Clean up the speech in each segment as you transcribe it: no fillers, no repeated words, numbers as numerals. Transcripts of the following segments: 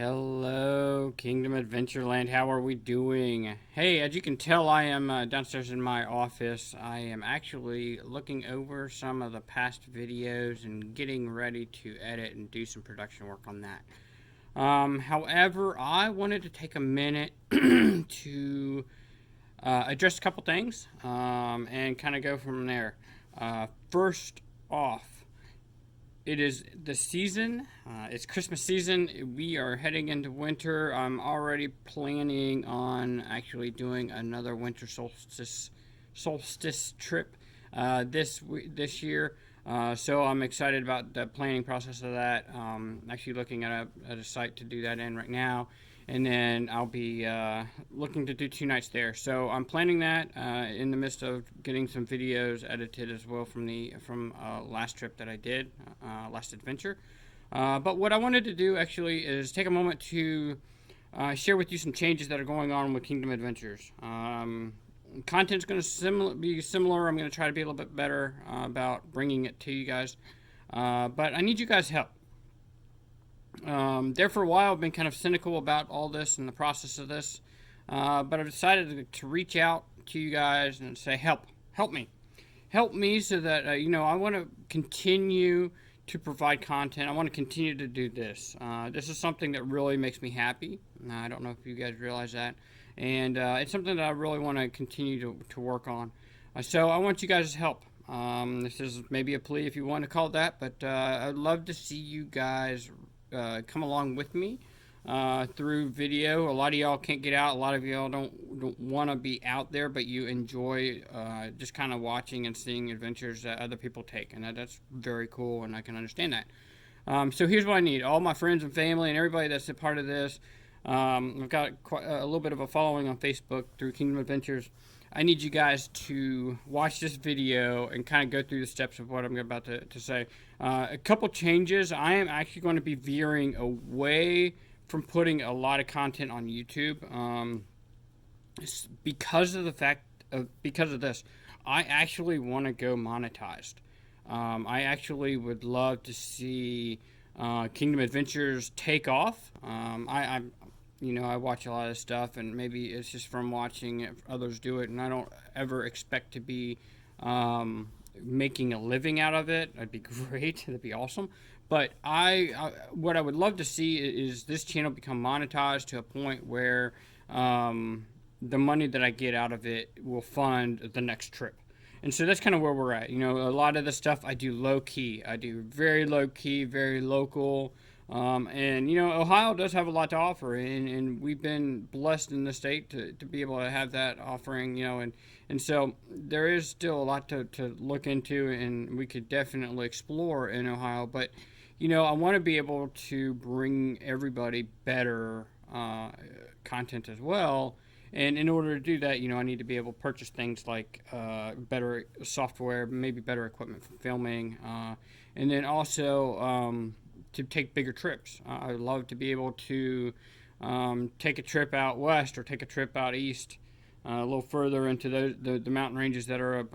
Hello, Kingdom Adventureland. How are we doing? Hey, as you can tell, I am downstairs in my office. I am actually looking over some of the past videos and getting ready to edit and do some production work on that. However, I wanted to take a minute to address a couple things and kind of go from there. First off, it is the season. It's Christmas season. We are heading into winter. I'm already planning on actually doing another winter solstice trip this year. So I'm excited about the planning process of that. Actually looking at a site to do that in right now, and then I'll be looking to do 2 nights there. So I'm planning that in the midst of getting some videos edited as well from last trip that I did, last adventure. But what I wanted to do actually is take a moment to share with you some changes that are going on with Kingdom Adventures. Content's going to be similar. I'm going to try to be a little bit better about bringing it to you guys. But I need you guys' help. There for a while, I've been kind of cynical about all this and the process of this, but I've decided to reach out to you guys and say, help me, so that I want to continue to provide content. I want to continue to do this. This is something that really makes me happy. I don't know if you guys realize that, and it's something that I really want to continue to work on. So I want you guys' help. This is maybe a plea if you want to call it that, but I'd love to see you guys come along with me through video. A lot of y'all can't get out. A lot of y'all don't want to be out there, but you enjoy just kind of watching and seeing adventures that other people take, and that's very cool, and I can understand that. So here's what I need. All my friends and family and everybody that's a part of this. I've got quite a little bit of a following on Facebook through Kingdom Adventures. I need you guys to watch this video and kind of go through the steps of what I'm about to say. A couple changes. I am actually going to be veering away from putting a lot of content on YouTube because of this. I actually want to go monetized. I actually would love to see Kingdom Adventures take off. I watch a lot of stuff, and maybe it's just from watching others do it, and I don't ever expect to be making a living out of it. That'd be great. That'd be awesome. But what I would love to see is this channel become monetized to a point where the money that I get out of it will fund the next trip. And so that's kind of where we're at. A lot of the stuff I do low key. I do very low key, very local. Ohio does have a lot to offer, and we've been blessed in the state to be able to have that offering, and so there is still a lot to look into, and we could definitely explore in Ohio, but, I want to be able to bring everybody better content as well, and in order to do that, I need to be able to purchase things like better software, maybe better equipment for filming, and then also to take bigger trips. I'd love to be able to take a trip out west or take a trip out east, a little further into the mountain ranges that are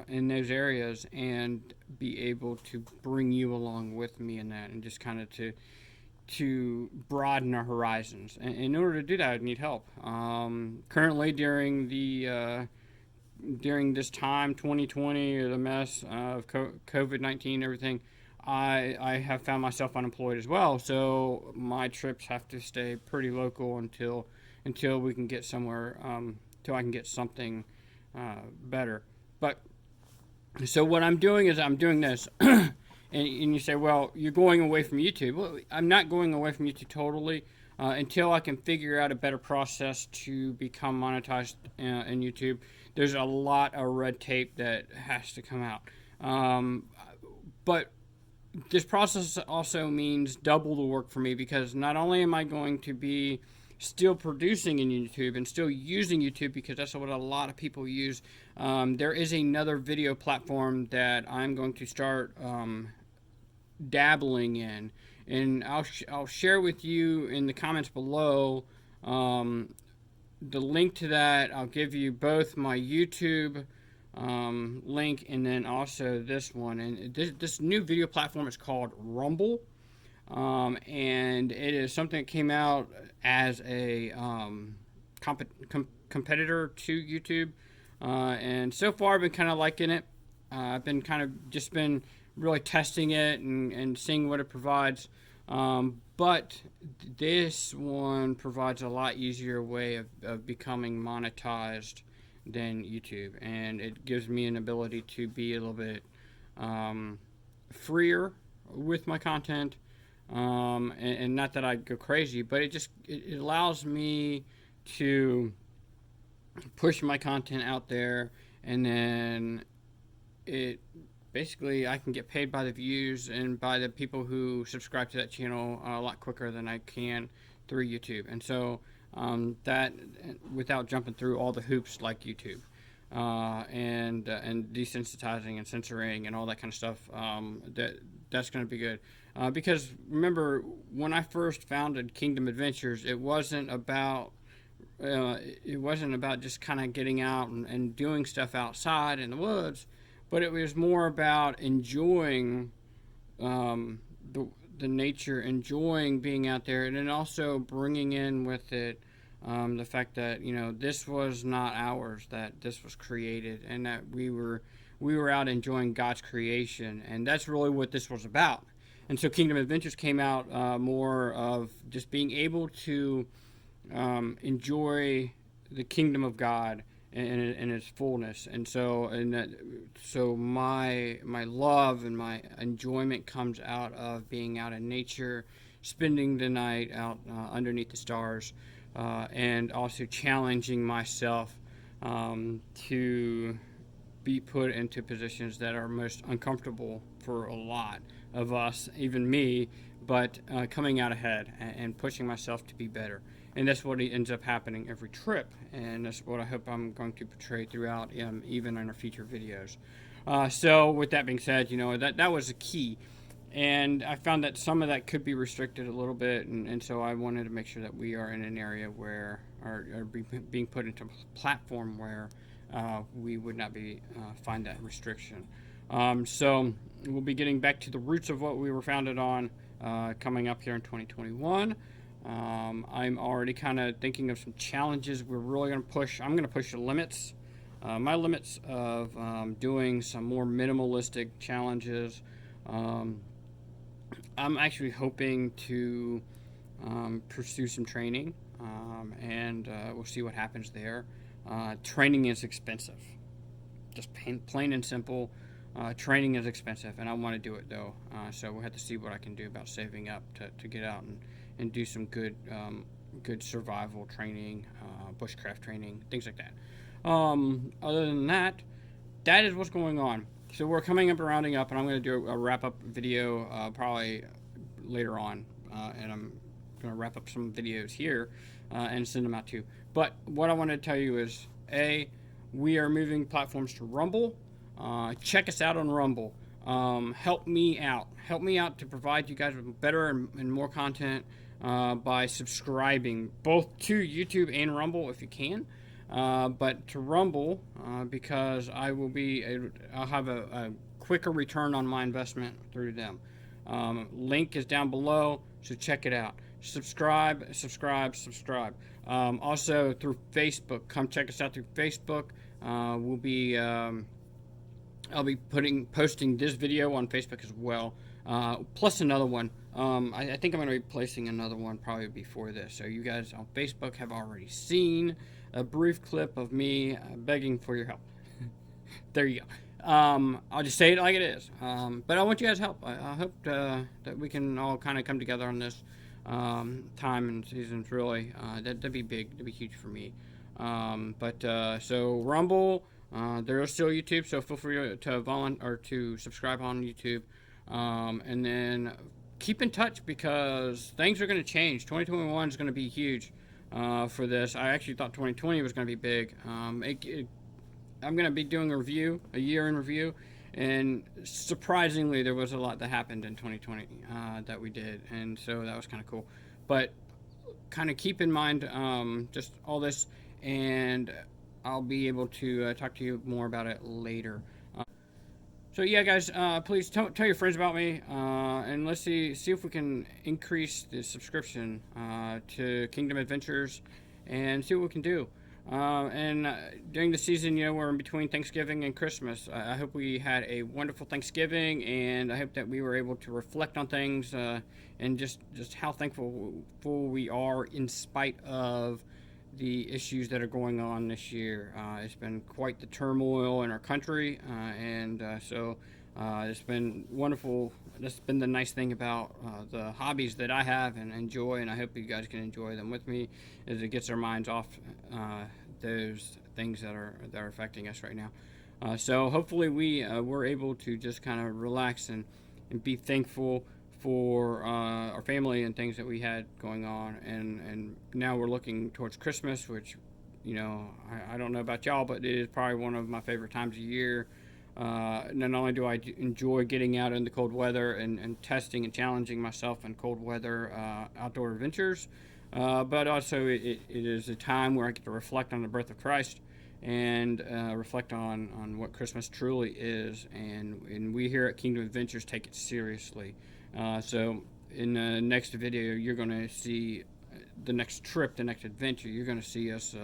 in those areas, and be able to bring you along with me in that, and just kind of to broaden our horizons. And in order to do that, I need help. Currently, during this time, 2020, the mess of COVID-19, everything, I have found myself unemployed as well, so my trips have to stay pretty local until we can get somewhere, until I can get something better. But so what I'm doing is I'm doing this, and you say, well, you're going away from YouTube. Well, I'm not going away from YouTube totally until I can figure out a better process to become monetized in YouTube. There's a lot of red tape that has to come out, but this process also means double the work for me, because not only am I going to be still producing in YouTube and still using YouTube, because that's what a lot of people use, there is another video platform that I'm going to start dabbling in, and I'll share with you in the comments below the link to that. I'll give you both my YouTube link and then also this one, and this new video platform is called Rumble. and it is something that came out as a competitor to YouTube, and so far I've been kind of liking it. I've been kind of just been really testing it and seeing what it provides. But this one provides a lot easier way of becoming monetized than YouTube, and it gives me an ability to be a little bit freer with my content. And not that I go crazy, but it allows me to push my content out there, and then it basically I can get paid by the views and by the people who subscribe to that channel a lot quicker than I can through YouTube. And so that without jumping through all the hoops like YouTube. And desensitizing and censoring and all that kind of stuff. That's going to be good. Because remember, when I first founded Kingdom Adventures, it wasn't about just kind of getting out and doing stuff outside in the woods, but it was more about enjoying the nature, enjoying being out there, and then also bringing in with it the fact that this was not ours, that this was created, and that we were out enjoying God's creation, and that's really what this was about. And so Kingdom Adventures came out more of just being able to enjoy the kingdom of God in its fullness. And so my love and my enjoyment comes out of being out in nature, spending the night out underneath the stars, and also challenging myself to be put into positions that are most uncomfortable for a lot of us, even me, but coming out ahead and pushing myself to be better. And that's what ends up happening every trip, and that's what I hope I'm going to portray throughout, even in our future videos. So with that being said, that was a key, and I found that some of that could be restricted a little bit, and so I wanted to make sure that we are in an area where are being put into a platform where we would not be find that restriction. So we'll be getting back to the roots of what we were founded on coming up here in 2021. I'm already kind of thinking of some challenges we're really going to push. I'm going to push the limits, my limits of doing some more minimalistic challenges. I'm actually hoping to pursue some training, and we'll see what happens there. Training is expensive, just plain and simple. Training is expensive, and I want to do it though. So we'll have to see what I can do about saving up to get out and do some good survival training, bushcraft training, things like that. Other than that, that is what's going on. So we're coming up and rounding up, and I'm going to do a wrap-up video probably later on, and I'm going to wrap up some videos here and send them out too. But what I want to tell you is, we are moving platforms to Rumble. Check us out on Rumble. Help me out. Help me out to provide you guys with better and more content by subscribing both to YouTube and Rumble if you can. But to Rumble, because I'll have a quicker return on my investment through them. Link is down below, so check it out. Subscribe. Also through Facebook, come check us out through Facebook. I'll be posting this video on Facebook as well, plus another one. I think I'm going to be placing another one probably before this. So you guys on Facebook have already seen a brief clip of me begging for your help. There you go. I'll just say it like it is. But I want you guys' help. I hope that we can all kind of come together on this time and seasons. Really, that'd be big. That'd be huge for me. So Rumble. There is still YouTube, so feel free to subscribe on YouTube, and then keep in touch because things are going to change. 2021 is going to be huge for this. I actually thought 2020 was going to be big. I'm going to be doing a year in review, and surprisingly, there was a lot that happened in 2020 that we did, and so that was kind of cool. But kind of keep in mind just all this, and I'll be able to talk to you more about it later. So yeah, guys, please tell your friends about me, and let's see if we can increase the subscription to Kingdom Adventures, and see what we can do. And during the season, we're in between Thanksgiving and Christmas. I hope we had a wonderful Thanksgiving, and I hope that we were able to reflect on things, and just how thankful we are in spite of the issues that are going on this year. It's been quite the turmoil in our country, and so it's been wonderful. That's been the nice thing about the hobbies that I have and enjoy, and I hope you guys can enjoy them with me, as it gets our minds off those things that are affecting us right now. So hopefully we're able to just kind of relax and be thankful for our family and things that we had going on, and now we're looking towards Christmas, which I don't know about y'all, but it is probably one of my favorite times of year. Not only do I enjoy getting out in the cold weather and testing and challenging myself in cold weather outdoor adventures, but also it is a time where I get to reflect on the birth of Christ, and reflect on what Christmas truly is, and we here at Kingdom Adventures take it seriously. So in the next video, you're going to see the next trip, the next adventure. You're going to see us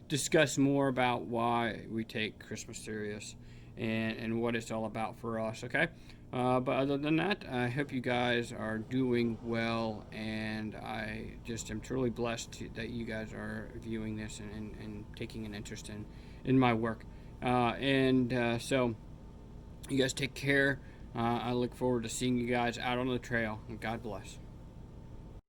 discuss more about why we take Christmas serious, and what it's all about for us, okay? But other than that, I hope you guys are doing well, and I just am truly blessed that you guys are viewing this and taking an interest in my work. So you guys take care. I look forward to seeing you guys out on the trail, and God bless.